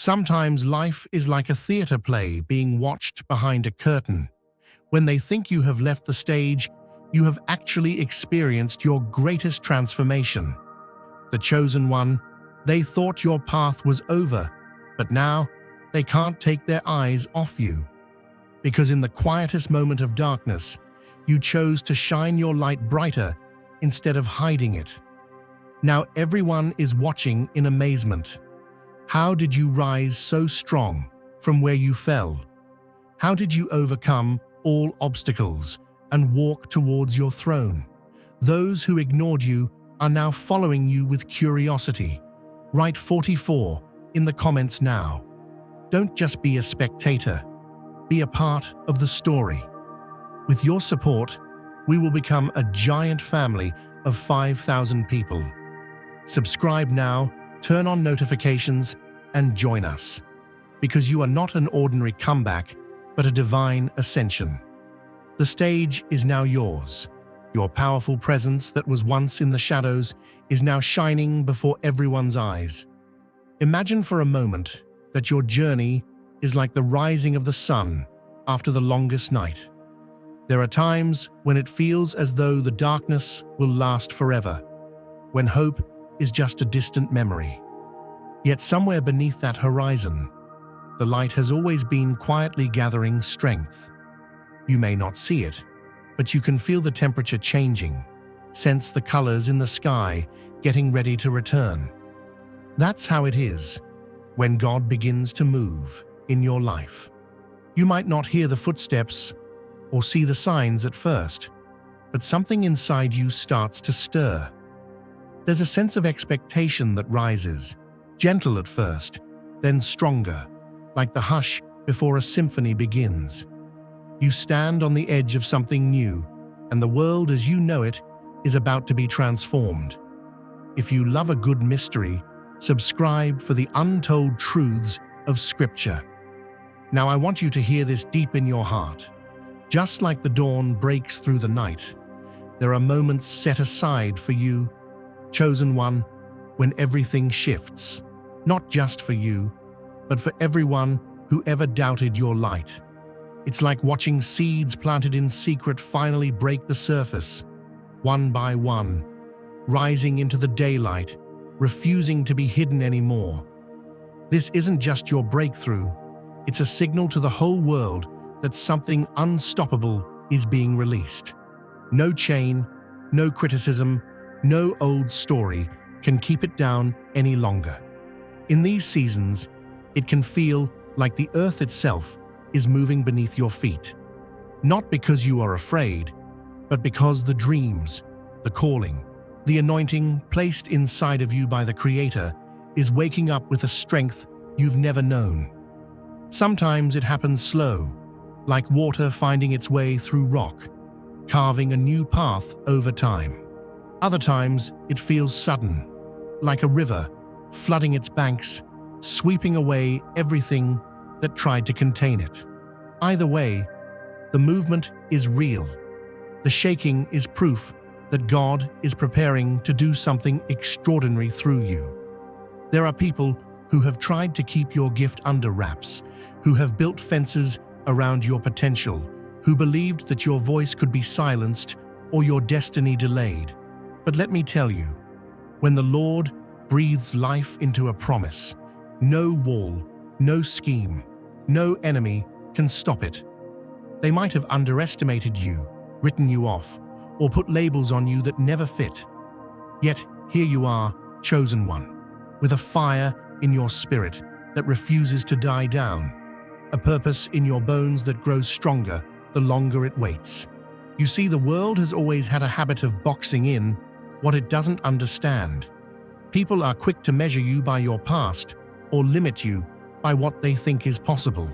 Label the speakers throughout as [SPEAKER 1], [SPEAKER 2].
[SPEAKER 1] Sometimes life is like a theater play being watched behind a curtain. When they think you have left the stage, you have actually experienced your greatest transformation. The chosen one, they thought your path was over, but now they can't take their eyes off you. Because in the quietest moment of darkness, you chose to shine your light brighter instead of hiding it. Now everyone is watching in amazement. How did you rise so strong from where you fell? How did you overcome all obstacles and walk towards your throne? Those who ignored you are now following you with curiosity. Write 44 in the comments now. Don't just be a spectator. Be a part of the story. With your support, we will become a giant family of 5,000 people. Subscribe now, turn on notifications, and join us. Because you are not an ordinary comeback, but a divine ascension. The stage is now yours. Your powerful presence that was once in the shadows is now shining before everyone's eyes. Imagine for a moment that your journey is like the rising of the sun after the longest night. There are times when it feels as though the darkness will last forever, when hope is just a distant memory. Yet somewhere beneath that horizon, the light has always been quietly gathering strength. You may not see it, but you can feel the temperature changing, sense the colors in the sky getting ready to return. That's how it is when God begins to move in your life. You might not hear the footsteps or see the signs at first, but something inside you starts to stir. There's a sense of expectation that rises, gentle at first, then stronger, like the hush before a symphony begins. You stand on the edge of something new, and the world as you know it is about to be transformed. If you love a good mystery, subscribe for the untold truths of Scripture. Now I want you to hear this deep in your heart. Just like the dawn breaks through the night, there are moments set aside for you, chosen one, when everything shifts. Not just for you, but for everyone who ever doubted your light. It's like watching seeds planted in secret finally break the surface, one by one, rising into the daylight, refusing to be hidden anymore. This isn't just your breakthrough, it's a signal to the whole world that something unstoppable is being released. No chain, no criticism, no old story can keep it down any longer. In these seasons, it can feel like the earth itself is moving beneath your feet. Not because you are afraid, but because the dreams, the calling, the anointing placed inside of you by the Creator is waking up with a strength you've never known. Sometimes it happens slow, like water finding its way through rock, carving a new path over time. Other times it feels sudden, like a river flooding its banks, sweeping away everything that tried to contain it. Either way, the movement is real. The shaking is proof that God is preparing to do something extraordinary through you. There are people who have tried to keep your gift under wraps, who have built fences around your potential, who believed that your voice could be silenced or your destiny delayed. But let me tell you, when the Lord breathes life into a promise, no wall, no scheme, no enemy can stop it. They might have underestimated you, written you off, or put labels on you that never fit. Yet here you are, chosen one, with a fire in your spirit that refuses to die down, a purpose in your bones that grows stronger the longer it waits. You see, the world has always had a habit of boxing in what it doesn't understand. People are quick to measure you by your past or limit you by what they think is possible.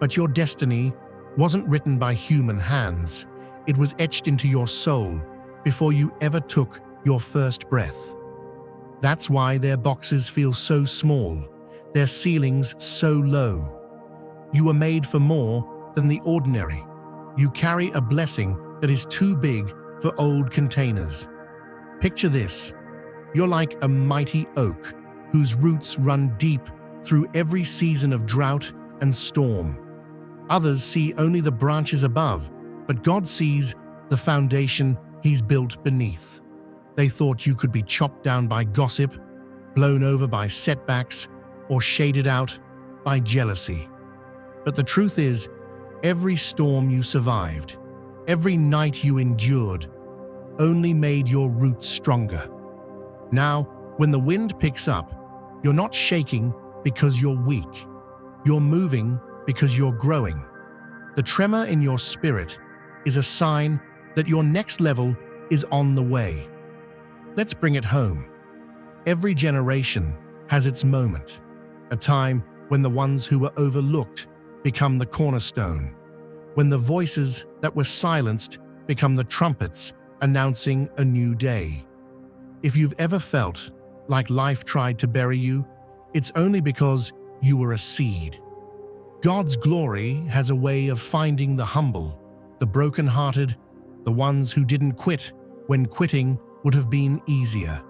[SPEAKER 1] But your destiny wasn't written by human hands. It was etched into your soul before you ever took your first breath. That's why their boxes feel so small, their ceilings so low. You were made for more than the ordinary. You carry a blessing that is too big for old containers. Picture this. You're like a mighty oak whose roots run deep through every season of drought and storm. Others see only the branches above, but God sees the foundation He's built beneath. They thought you could be chopped down by gossip, blown over by setbacks, or shaded out by jealousy. But the truth is, every storm you survived, every night you endured, only made your roots stronger. Now, when the wind picks up, you're not shaking because you're weak. You're moving because you're growing. The tremor in your spirit is a sign that your next level is on the way. Let's bring it home. Every generation has its moment, a time when the ones who were overlooked become the cornerstone, when the voices that were silenced become the trumpets announcing a new day. If you've ever felt like life tried to bury you, it's only because you were a seed. God's glory has a way of finding the humble, the broken-hearted, the ones who didn't quit when quitting would have been easier.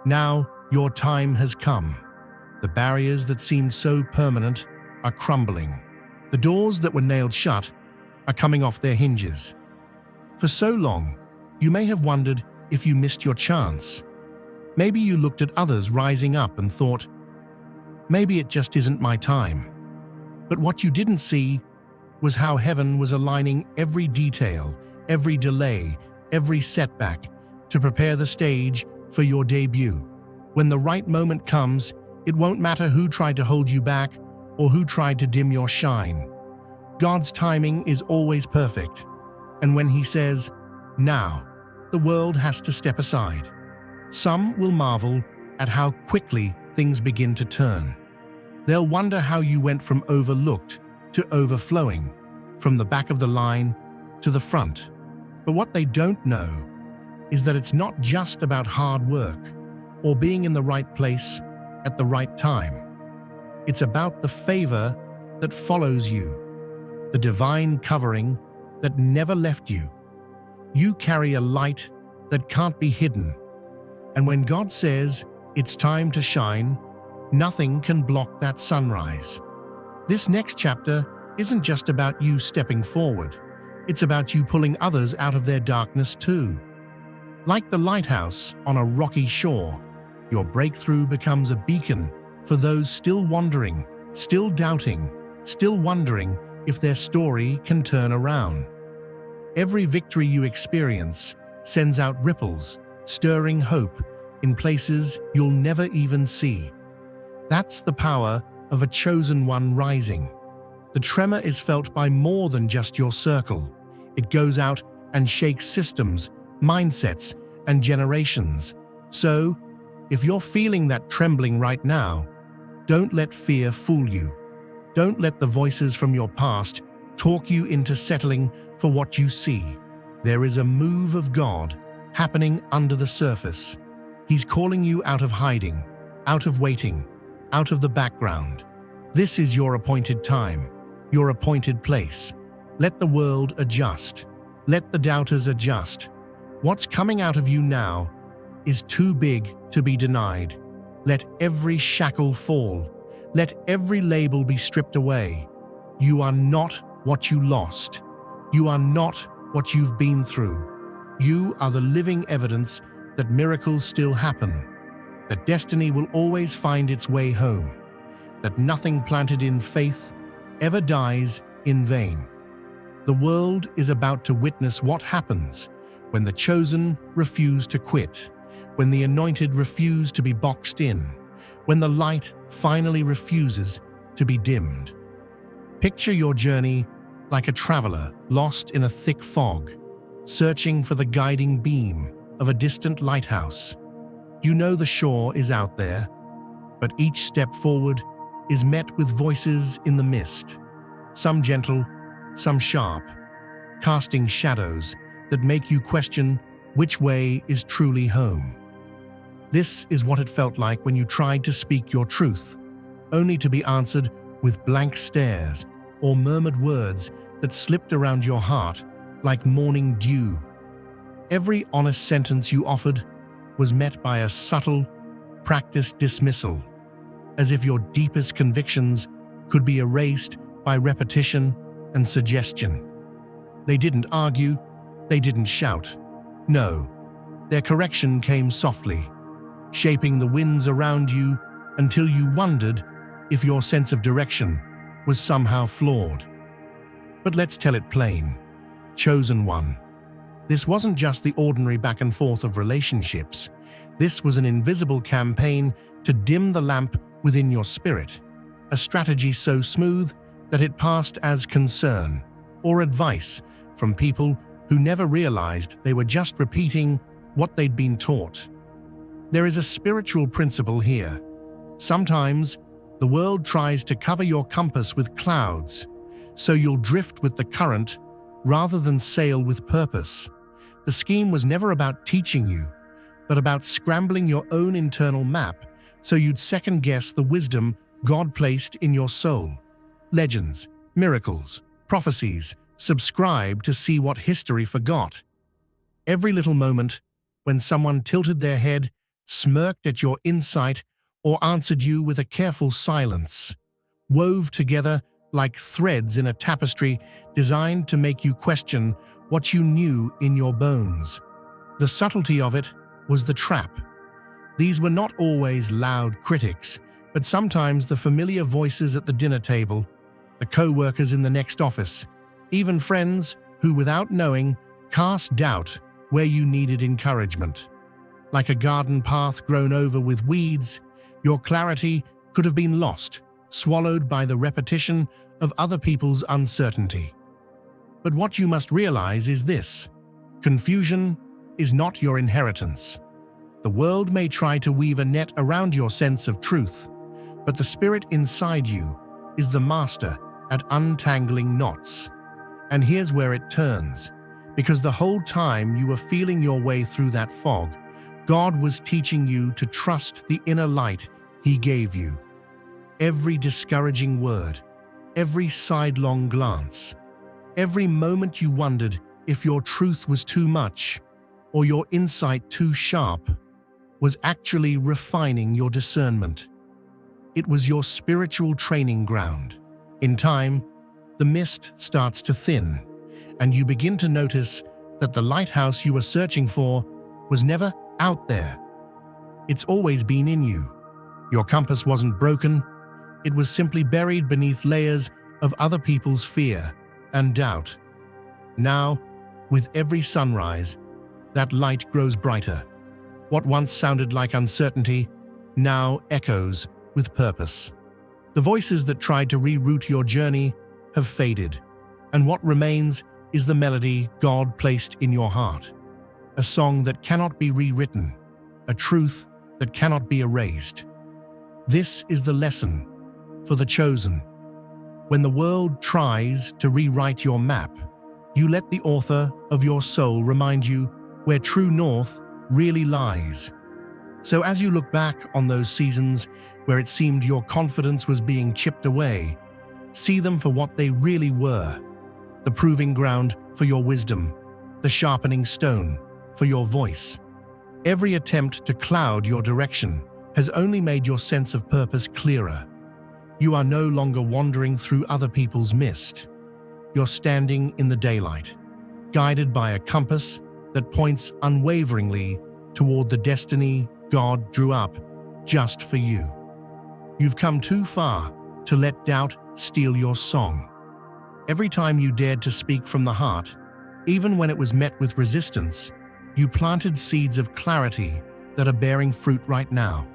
[SPEAKER 1] Now your time has come. The barriers that seemed so permanent are crumbling. The doors that were nailed shut are coming off their hinges. For so long, you may have wondered if you missed your chance. Maybe you looked at others rising up and thought, maybe it just isn't my time. But what you didn't see was how heaven was aligning every detail, every delay, every setback to prepare the stage for your debut. When the right moment comes, it won't matter who tried to hold you back or who tried to dim your shine. God's timing is always perfect, and when He says, now, the world has to step aside. Some will marvel at how quickly things begin to turn. They'll wonder how you went from overlooked to overflowing, from the back of the line to the front. But what they don't know is that it's not just about hard work or being in the right place at the right time. It's about the favor that follows you, the divine covering that never left you. You carry a light that can't be hidden, and when God says it's time to shine, nothing can block that sunrise. This next chapter isn't just about you stepping forward, it's about you pulling others out of their darkness too. Like the lighthouse on a rocky shore, your breakthrough becomes a beacon for those still wandering, still doubting, still wondering if their story can turn around. Every victory you experience sends out ripples, stirring hope in places you'll never even see. That's the power of a chosen one rising. The tremor is felt by more than just your circle. It goes out and shakes systems, mindsets, and generations. So, if you're feeling that trembling right now, don't let fear fool you. Don't let the voices from your past talk you into settling for what you see. There is a move of God happening under the surface. He's calling you out of hiding, out of waiting, out of the background. This is your appointed time, your appointed place. Let the world adjust. Let the doubters adjust. What's coming out of you now is too big to be denied. Let every shackle fall. Let every label be stripped away. You are not what you lost. You are not what you've been through. You are the living evidence that miracles still happen, that destiny will always find its way home, that nothing planted in faith ever dies in vain. The world is about to witness what happens when the chosen refuse to quit, when the anointed refuse to be boxed in, when the light finally refuses to be dimmed. Picture your journey like a traveler lost in a thick fog, searching for the guiding beam of a distant lighthouse. You know the shore is out there, but each step forward is met with voices in the mist, some gentle, some sharp, casting shadows that make you question which way is truly home. This is what it felt like when you tried to speak your truth, only to be answered with blank stares or murmured words that slipped around your heart like morning dew. Every honest sentence you offered was met by a subtle, practiced dismissal, as if your deepest convictions could be erased by repetition and suggestion. They didn't argue, they didn't shout. No, their correction came softly, shaping the winds around you until you wondered if your sense of direction was somehow flawed. But let's tell it plain. Chosen one. This wasn't just the ordinary back and forth of relationships. This was an invisible campaign to dim the lamp within your spirit, a strategy so smooth that it passed as concern or advice from people who never realized they were just repeating what they'd been taught. There is a spiritual principle here. Sometimes, the world tries to cover your compass with clouds, so you'll drift with the current rather than sail with purpose. The scheme was never about teaching you, but about scrambling your own internal map so you'd second-guess the wisdom God placed in your soul. Legends, miracles, prophecies, subscribe to see what history forgot. Every little moment, when someone tilted their head, smirked at your insight, or answered you with a careful silence, wove together like threads in a tapestry designed to make you question what you knew in your bones. The subtlety of it was the trap. These were not always loud critics, but sometimes the familiar voices at the dinner table, the co-workers in the next office, even friends who, without knowing, cast doubt where you needed encouragement. Like a garden path grown over with weeds, your clarity could have been lost, swallowed by the repetition of other people's uncertainty. But what you must realize is this: confusion is not your inheritance. The world may try to weave a net around your sense of truth, but the spirit inside you is the master at untangling knots. And here's where it turns, because the whole time you were feeling your way through that fog, God was teaching you to trust the inner light He gave you. Every discouraging word, every sidelong glance, every moment you wondered if your truth was too much or your insight too sharp, was actually refining your discernment. It was your spiritual training ground. In time, the mist starts to thin, and you begin to notice that the lighthouse you were searching for was never out there. It's always been in you. Your compass wasn't broken, it was simply buried beneath layers of other people's fear and doubt. Now, with every sunrise, that light grows brighter. What once sounded like uncertainty now echoes with purpose. The voices that tried to reroute your journey have faded, and what remains is the melody God placed in your heart. A song that cannot be rewritten, a truth that cannot be erased. This is the lesson for the chosen. When the world tries to rewrite your map, you let the author of your soul remind you where true north really lies. So as you look back on those seasons where it seemed your confidence was being chipped away, see them for what they really were: the proving ground for your wisdom, the sharpening stone for your voice. Every attempt to cloud your direction has only made your sense of purpose clearer. You are no longer wandering through other people's mist. You're standing in the daylight, guided by a compass that points unwaveringly toward the destiny God drew up just for you. You've come too far to let doubt steal your song. Every time you dared to speak from the heart, even when it was met with resistance, you planted seeds of clarity that are bearing fruit right now.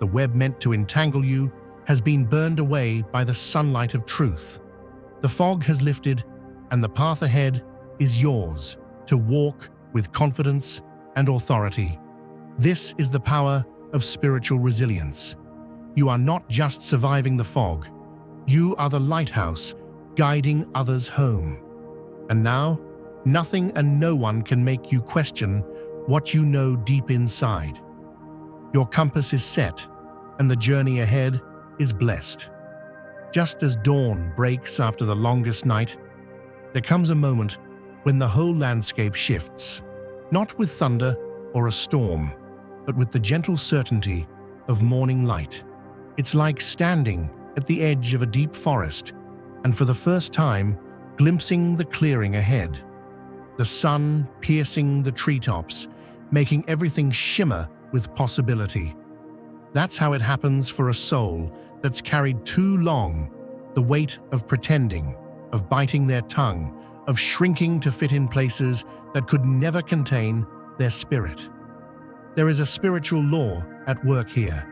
[SPEAKER 1] The web meant to entangle you has been burned away by the sunlight of truth. The fog has lifted, and the path ahead is yours to walk with confidence and authority. This is the power of spiritual resilience. You are not just surviving the fog. You are the lighthouse guiding others home. And now, nothing and no one can make you question what you know deep inside. Your compass is set, and the journey ahead is blessed. Just as dawn breaks after the longest night, there comes a moment when the whole landscape shifts, not with thunder or a storm, but with the gentle certainty of morning light. It's like standing at the edge of a deep forest and for the first time glimpsing the clearing ahead. The sun piercing the treetops, making everything shimmer with possibility. That's how it happens for a soul that's carried too long the weight of pretending, of biting their tongue, of shrinking to fit in places that could never contain their spirit. There is a spiritual law at work here.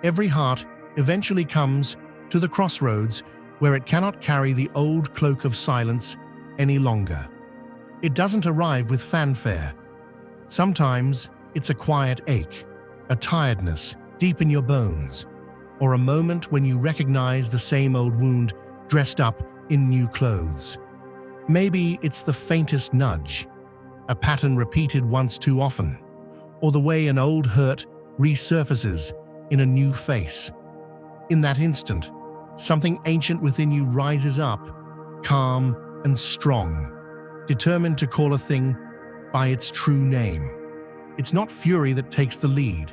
[SPEAKER 1] Every heart eventually comes to the crossroads where it cannot carry the old cloak of silence any longer. It doesn't arrive with fanfare. Sometimes it's a quiet ache, a tiredness deep in your bones, or a moment when you recognize the same old wound dressed up in new clothes. Maybe it's the faintest nudge, a pattern repeated once too often, or the way an old hurt resurfaces in a new face. In that instant, something ancient within you rises up, calm and strong, determined to call a thing by its true name. It's not fury that takes the lead,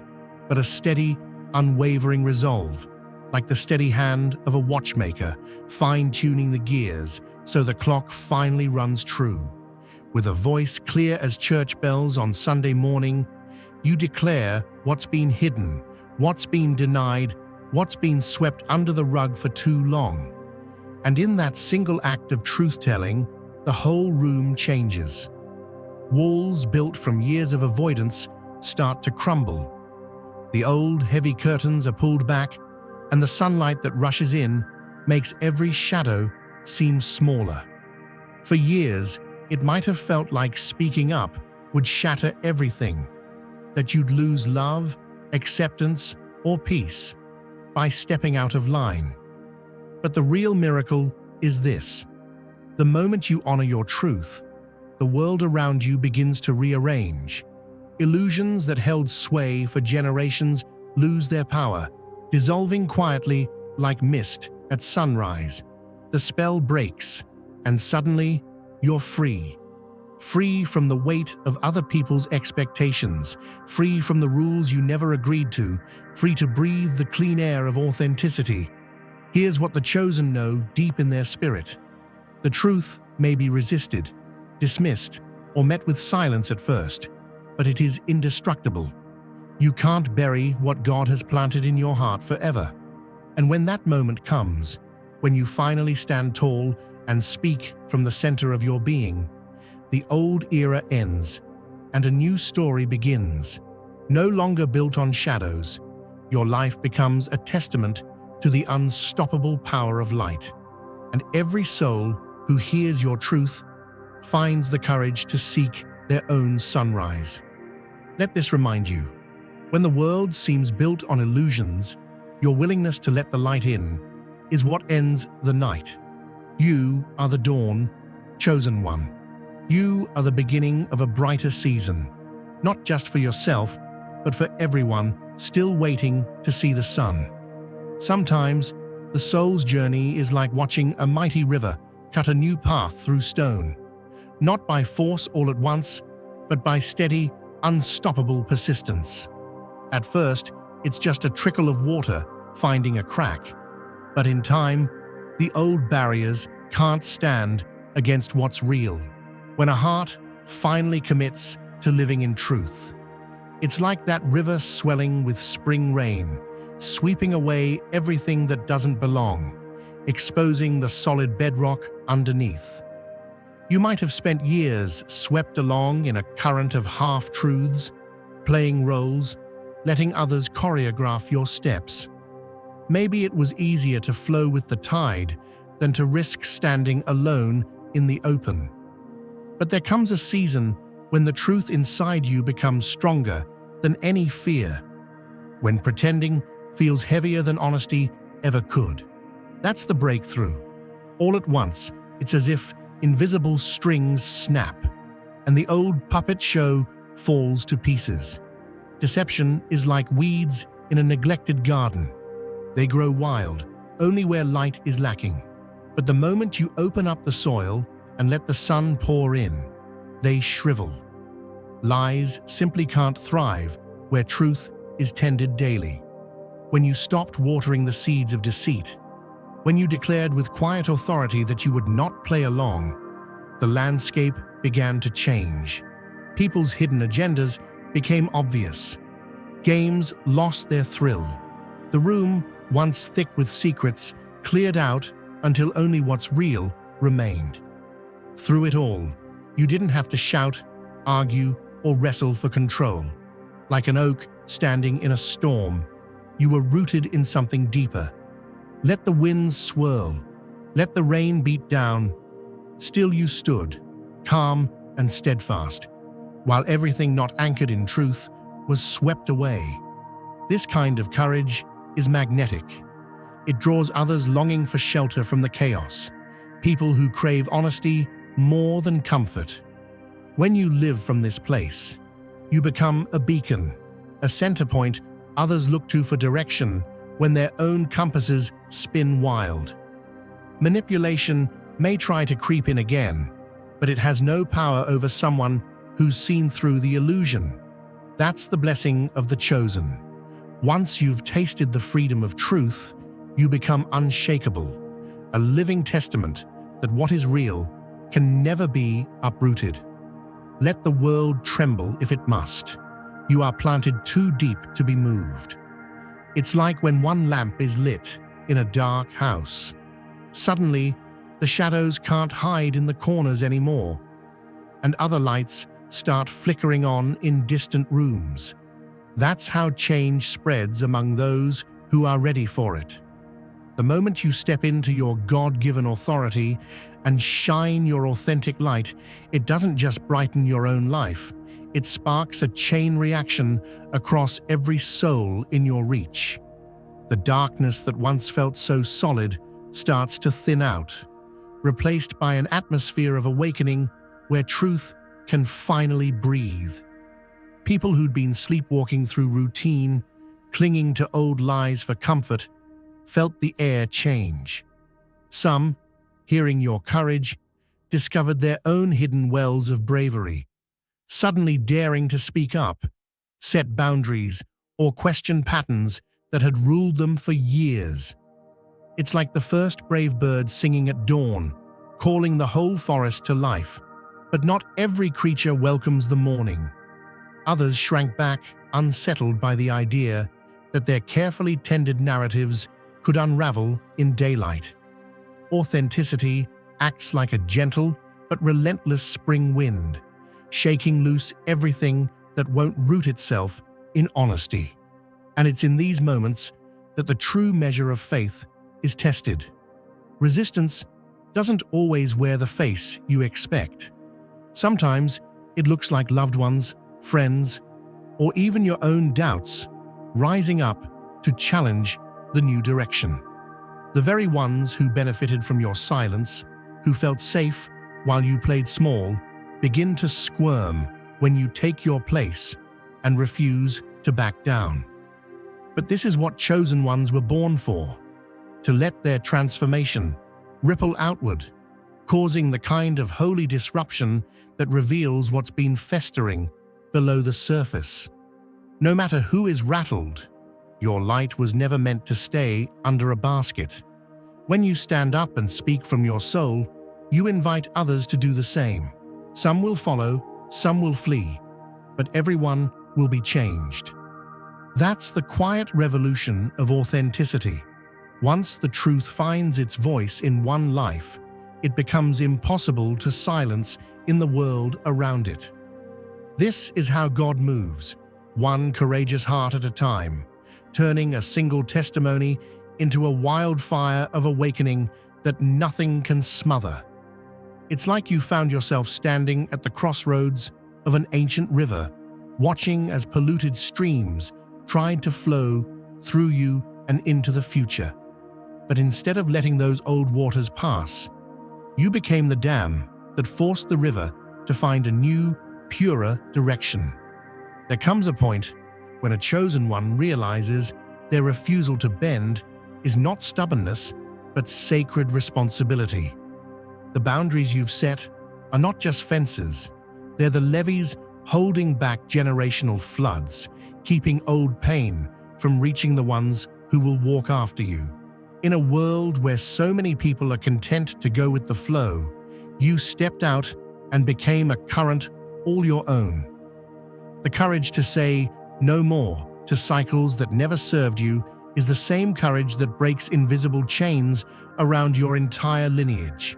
[SPEAKER 1] but a steady, unwavering resolve, like the steady hand of a watchmaker fine-tuning the gears so the clock finally runs true. With a voice clear as church bells on Sunday morning, you declare what's been hidden, what's been denied, what's been swept under the rug for too long. And in that single act of truth-telling, the whole room changes. Walls built from years of avoidance start to crumble. The old, heavy curtains are pulled back, and the sunlight that rushes in makes every shadow seem smaller. For years, it might have felt like speaking up would shatter everything, that you'd lose love, acceptance, or peace by stepping out of line. But the real miracle is this. The moment you honor your truth, the world around you begins to rearrange. Illusions that held sway for generations lose their power, dissolving quietly like mist at sunrise. The spell breaks, and suddenly you're free. Free from the weight of other people's expectations, free from the rules you never agreed to, free to breathe the clean air of authenticity. Here's what the chosen know deep in their spirit. The truth may be resisted, dismissed, or met with silence at first, but it is indestructible. You can't bury what God has planted in your heart forever. And when that moment comes, when you finally stand tall and speak from the center of your being, the old era ends and a new story begins. No longer built on shadows, your life becomes a testament to the unstoppable power of light. And every soul who hears your truth finds the courage to seek their own sunrise. Let this remind you, when the world seems built on illusions, your willingness to let the light in is what ends the night. You are the dawn, chosen one. You are the beginning of a brighter season, not just for yourself, but for everyone still waiting to see the sun. Sometimes, the soul's journey is like watching a mighty river cut a new path through stone, not by force all at once, but by steady, unstoppable persistence. At first, it's just a trickle of water finding a crack, but in time, the old barriers can't stand against what's real. When a heart finally commits to living in truth, it's like that river swelling with spring rain, sweeping away everything that doesn't belong, exposing the solid bedrock underneath. You might have spent years swept along in a current of half-truths, playing roles, letting others choreograph your steps. Maybe it was easier to flow with the tide than to risk standing alone in the open. But there comes a season when the truth inside you becomes stronger than any fear, when pretending feels heavier than honesty ever could. That's the breakthrough. All at once, it's as if invisible strings snap, and the old puppet show falls to pieces. Deception is like weeds in a neglected garden. They grow wild, only where light is lacking. But the moment you open up the soil and let the sun pour in, they shrivel. Lies simply can't thrive where truth is tended daily. when you stopped watering the seeds of deceit, when you declared with quiet authority that you would not play along, the landscape began to change. People's hidden agendas became obvious. Games lost their thrill. The room, once thick with secrets, cleared out until only what's real remained. Through it all, you didn't have to shout, argue, or wrestle for control. Like an oak standing in a storm, you were rooted in something deeper. Let the winds swirl, let the rain beat down. Still you stood, calm and steadfast, while everything not anchored in truth was swept away. This kind of courage is magnetic. It draws others longing for shelter from the chaos, people who crave honesty more than comfort. When you live from this place, you become a beacon, a center point others look to for direction when their own compasses spin wild. Manipulation may try to creep in again, but it has no power over someone who's seen through the illusion. That's the blessing of the chosen. Once you've tasted the freedom of truth, you become unshakable, a living testament that what is real can never be uprooted. Let the world tremble if it must. You are planted too deep to be moved. It's like when one lamp is lit in a dark house. Suddenly, the shadows can't hide in the corners anymore, and other lights start flickering on in distant rooms. That's how change spreads among those who are ready for it. The moment you step into your God-given authority and shine your authentic light, it doesn't just brighten your own life, it sparks a chain reaction across every soul in your reach. The darkness that once felt so solid starts to thin out, replaced by an atmosphere of awakening where truth can finally breathe. People who'd been sleepwalking through routine, clinging to old lies for comfort, felt the air change. Some, hearing your courage, discovered their own hidden wells of bravery, suddenly daring to speak up, set boundaries, or question patterns that had ruled them for years. It's like the first brave bird singing at dawn, calling the whole forest to life. But not every creature welcomes the morning. Others shrank back, unsettled by the idea that their carefully tended narratives could unravel in daylight. Authenticity acts like a gentle but relentless spring wind, shaking loose everything that won't root itself in honesty. And it's in these moments that the true measure of faith is tested. Resistance doesn't always wear the face you expect. Sometimes it looks like loved ones, friends, or even your own doubts rising up to challenge the new direction. The very ones who benefited from your silence, who felt safe while you played small, begin to squirm when you take your place and refuse to back down. But this is what chosen ones were born for, to let their transformation ripple outward, causing the kind of holy disruption that reveals what's been festering below the surface. No matter who is rattled, your light was never meant to stay under a basket. When you stand up and speak from your soul, you invite others to do the same. Some will follow, some will flee, but everyone will be changed. That's the quiet revolution of authenticity. Once the truth finds its voice in one life, it becomes impossible to silence in the world around it. This is how God moves, one courageous heart at a time, turning a single testimony into a wildfire of awakening that nothing can smother. It's like you found yourself standing at the crossroads of an ancient river, watching as polluted streams tried to flow through you and into the future. But instead of letting those old waters pass, you became the dam that forced the river to find a new, purer direction. There comes a point when a chosen one realizes their refusal to bend is not stubbornness, but sacred responsibility. The boundaries you've set are not just fences, they're the levees holding back generational floods, keeping old pain from reaching the ones who will walk after you. In a world where so many people are content to go with the flow, you stepped out and became a current all your own. The courage to say no more to cycles that never served you is the same courage that breaks invisible chains around your entire lineage.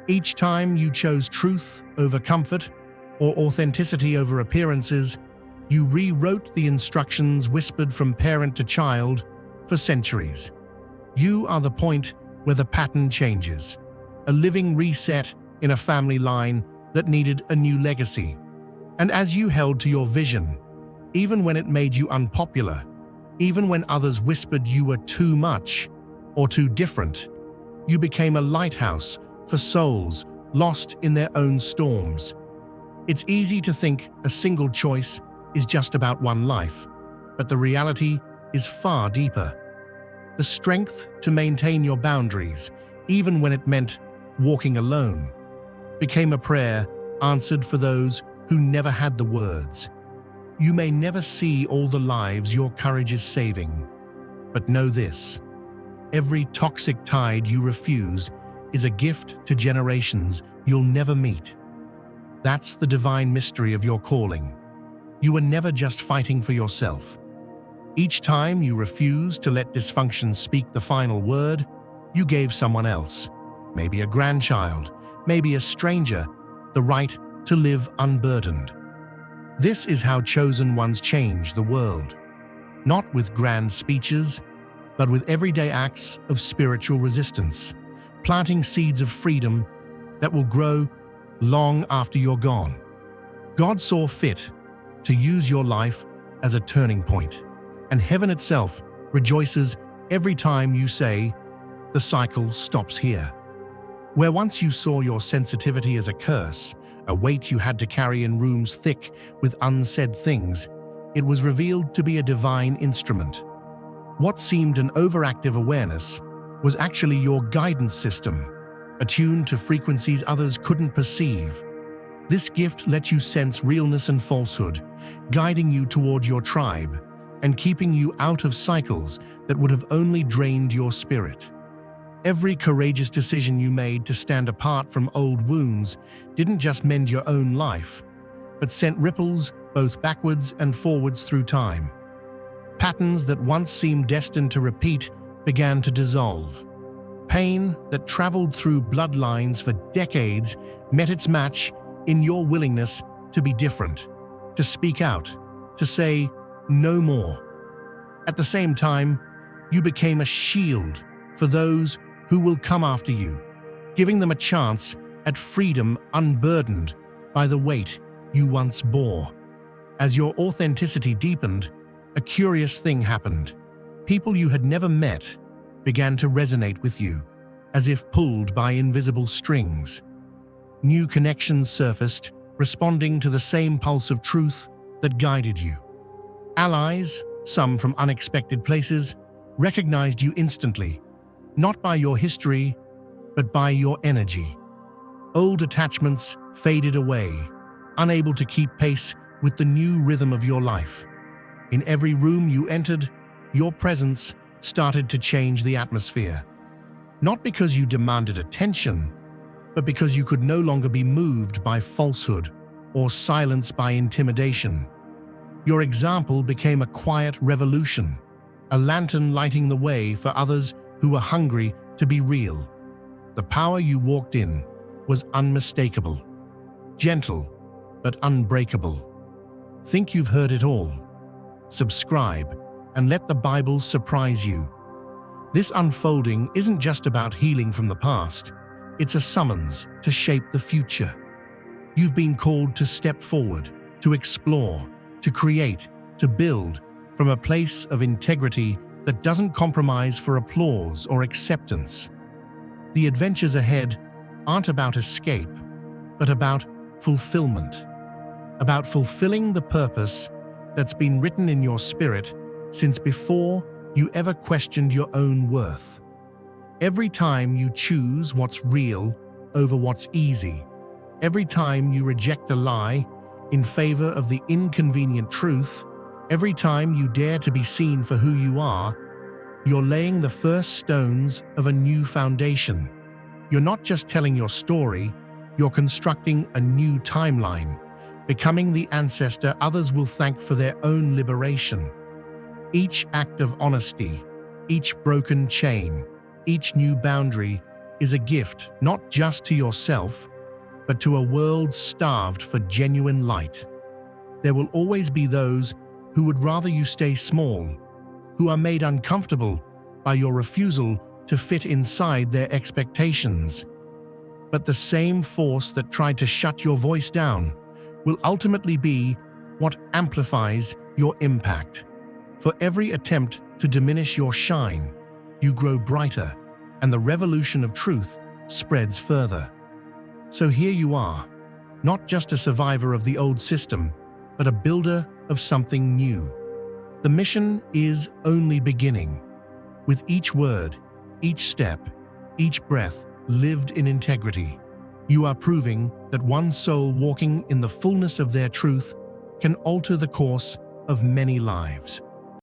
[SPEAKER 1] Each time you chose truth over comfort or authenticity over appearances, you rewrote the instructions whispered from parent to child for centuries. You are the point where the pattern changes, a living reset in a family line that needed a new legacy. And as you held to your vision, even when it made you unpopular, even when others whispered you were too much or too different, you became a lighthouse for souls lost in their own storms. It's easy to think a single choice is just about one life, but the reality is far deeper. The strength to maintain your boundaries, even when it meant walking alone, became a prayer answered for those who never had the words. You may never see all the lives your courage is saving, but know this: every toxic tide you refuse is a gift to generations you'll never meet. That's the divine mystery of your calling. You were never just fighting for yourself. Each time you refused to let dysfunction speak the final word, you gave someone else, maybe a grandchild, maybe a stranger, the right to live unburdened. This is how chosen ones change the world. Not with grand speeches, but with everyday acts of spiritual resistance, planting seeds of freedom that will grow long after you're gone. God saw fit to use your life as a turning point, and heaven itself rejoices every time you say, "The cycle stops here." Where once you saw your sensitivity as a curse, a weight you had to carry in rooms thick with unsaid things, it was revealed to be a divine instrument. What seemed an overactive awareness was actually your guidance system, attuned to frequencies others couldn't perceive. This gift let you sense realness and falsehood, guiding you toward your tribe and keeping you out of cycles that would have only drained your spirit. Every courageous decision you made to stand apart from old wounds didn't just mend your own life, but sent ripples both backwards and forwards through time. Patterns that once seemed destined to repeat began to dissolve. Pain that traveled through bloodlines for decades met its match in your willingness to be different, to speak out, to say no more. At the same time, you became a shield for those who will come after you, giving them a chance at freedom unburdened by the weight you once bore. As your authenticity deepened, a curious thing happened. People you had never met began to resonate with you, as if pulled by invisible strings. New connections surfaced, responding to the same pulse of truth that guided you. Allies, some from unexpected places, recognized you instantly, not by your history, but by your energy. Old attachments faded away, unable to keep pace with the new rhythm of your life. In every room you entered, your presence started to change the atmosphere. Not because you demanded attention, but because you could no longer be moved by falsehood or silenced by intimidation. Your example became a quiet revolution, a lantern lighting the way for others who were hungry to be real. The power you walked in was unmistakable, gentle, but unbreakable. Think you've heard it all? Subscribe and let the Bible surprise you. This unfolding isn't just about healing from the past, it's a summons to shape the future. You've been called to step forward, to explore, to create, to build from a place of integrity that doesn't compromise for applause or acceptance. The adventures ahead aren't about escape, but about fulfillment. About fulfilling the purpose that's been written in your spirit since before you ever questioned your own worth. Every time you choose what's real over what's easy, every time you reject a lie in favor of the inconvenient truth, every time you dare to be seen for who you are, You're laying the first stones of a new foundation. You're not just telling your story, you're constructing a new timeline, becoming the ancestor others will thank for their own liberation. Each act of honesty, each broken chain, each new boundary is a gift not just to yourself, but to a world starved for genuine light. There will always be those who would rather you stay small, who are made uncomfortable by your refusal to fit inside their expectations. But the same force that tried to shut your voice down will ultimately be what amplifies your impact. For every attempt to diminish your shine, you grow brighter, and the revolution of truth spreads further. So here you are, not just a survivor of the old system, but a builder of something new. The mission is only beginning. With each word, each step, each breath lived in integrity, you are proving that one soul walking in the fullness of their truth can alter the course of many lives.